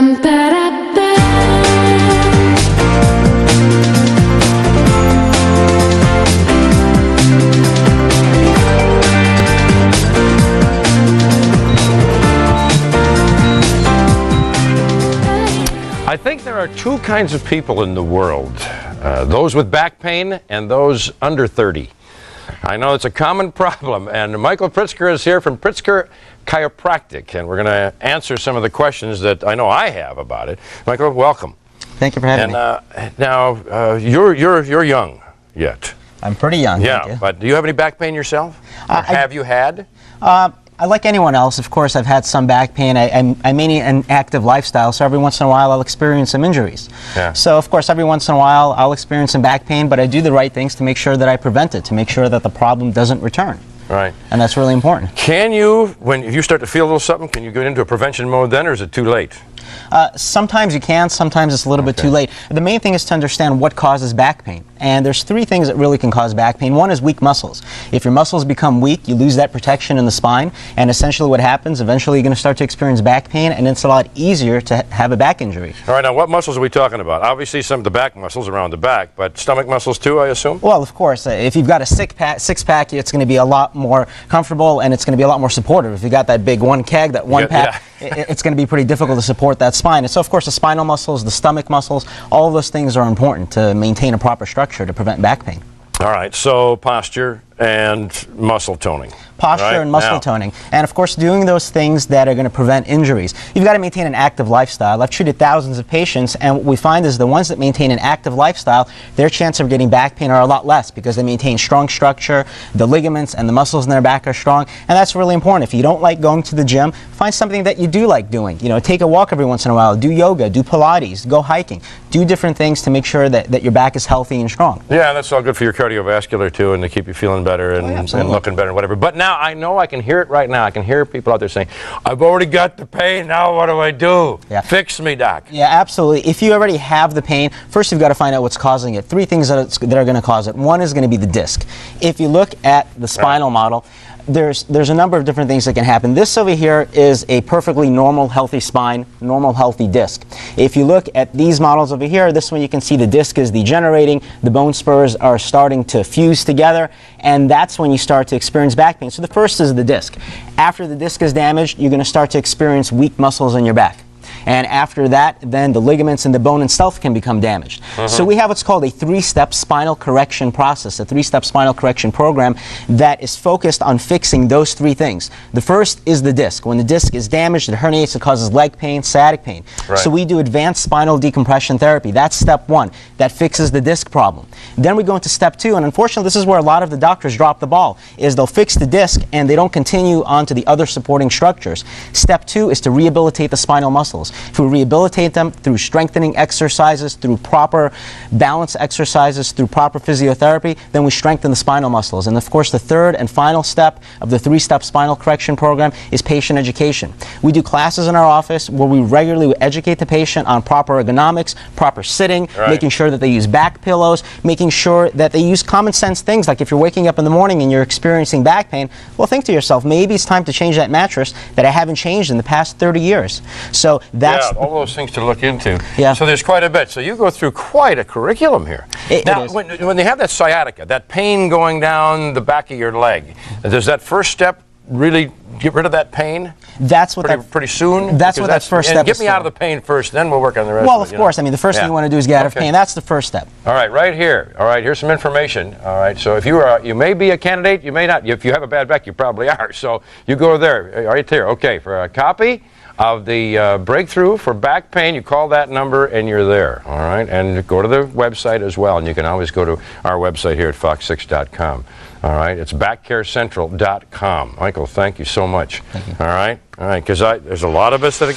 I think there are two kinds of people in the world, those with back pain and those under 30. I know it's a common problem, and Michael Pritzker is here from Pritzker Chiropractic, and we're going to answer some of the questions that I know I have about it. Michael, welcome. Thank you for having me. Now, you're young yet. I'm pretty young, yeah, thank you. But do you have any back pain yourself? Or have you had? Like anyone else, of course, I've had some back pain. I maintain an active lifestyle, so every once in a while I'll experience some injuries. Yeah. So, of course, every once in a while I'll experience some back pain, but I do the right things to make sure that I prevent it, to make sure that the problem doesn't return. Right. And that's really important. Can you, when you start to feel a little something, can you go into a prevention mode then, or is it too late? Sometimes you can, sometimes it's a little bit too late. The main thing is to understand what causes back pain. And there's three things that really can cause back pain. One is weak muscles. If your muscles become weak, you lose that protection in the spine, and essentially what happens, eventually you're going to start to experience back pain, and it's a lot easier to have a back injury. All right, now what muscles are we talking about? Obviously some of the back muscles around the back, but stomach muscles too, I assume? Well, of course. If you've got a six-pack, it's going to be a lot more comfortable, and it's going to be a lot more supportive. If you've got that big one keg, that one pack, it's going to be pretty difficult to support that spine. And so, of course, the spinal muscles, the stomach muscles, all of those things are important to maintain a proper structure to prevent back pain. All right, so posture and muscle toning. Posture and muscle toning. And of course, doing those things that are going to prevent injuries. You've got to maintain an active lifestyle. I've treated thousands of patients, and what we find is the ones that maintain an active lifestyle, their chance of getting back pain are a lot less because they maintain strong structure, the ligaments and the muscles in their back are strong, and that's really important. If you don't like going to the gym, find something that you do like doing. You know, take a walk every once in a while, do yoga, do Pilates, go hiking, do different things to make sure that your back is healthy and strong. Yeah, that's all good for your cardiovascular too, and to keep you feeling better and looking better and whatever. But now I know I can hear it right now. I can hear people out there saying, I've already got the pain, now what do I do? Yeah. Fix me, doc. Yeah, absolutely. If you already have the pain, first you've got to find out what's causing it. Three things that are going to cause it. One is going to be the disc. If you look at the spinal model, there's a number of different things that can happen. This over here is a perfectly normal, healthy spine, normal, healthy disc. If you look at these models over here, this one you can see the disc is degenerating, the bone spurs are starting to fuse together, and that's when you start to experience back pain. So the first is the disc. After the disc is damaged, you're going to start to experience weak muscles in your back. And after that, then the ligaments and the bone itself can become damaged. So we have what's called a three-step spinal correction process, a three-step spinal correction program that is focused on fixing those three things. The first is the disc. When the disc is damaged, it herniates, it causes leg pain, sciatic pain. Right. So we do advanced spinal decompression therapy. That's step one. That fixes the disc problem. Then we go into step two, and unfortunately this is where a lot of the doctors drop the ball, is they'll fix the disc and they don't continue on to the other supporting structures. Step two is to rehabilitate the spinal muscles. If we rehabilitate them through strengthening exercises, through proper balance exercises, through proper physiotherapy, then we strengthen the spinal muscles. And of course, the third and final step of the three-step spinal correction program is patient education. We do classes in our office where we regularly educate the patient on proper ergonomics, proper sitting, making sure that they use back pillows, making sure that they use common sense things like if you're waking up in the morning and you're experiencing back pain, well, think to yourself, maybe it's time to change that mattress that I haven't changed in the past 30 years. So that's all those things to look into. Yeah. So there's quite a bit. So you go through quite a curriculum here. Now, when they have that sciatica, that pain going down the back of your leg, does that first step really get rid of that pain? That's what pretty soon? That's what that first step is. Get me out of the pain first, then we'll work on the rest. Well, of course. I mean, the first thing you want to do is get out of pain. That's the first step. All right, right here. All right, here's some information. All right, so if you may be a candidate, you may not. If you have a bad back, you probably are. So you go there, right there. Okay, for a copy of the breakthrough for back pain, you call that number and you're there. All right, and go to the website as well, and you can always go to our website here at fox6.com. All right, it's backcarecentral.com. Michael, thank you so much. Thank you. All right, because there's a lot of us that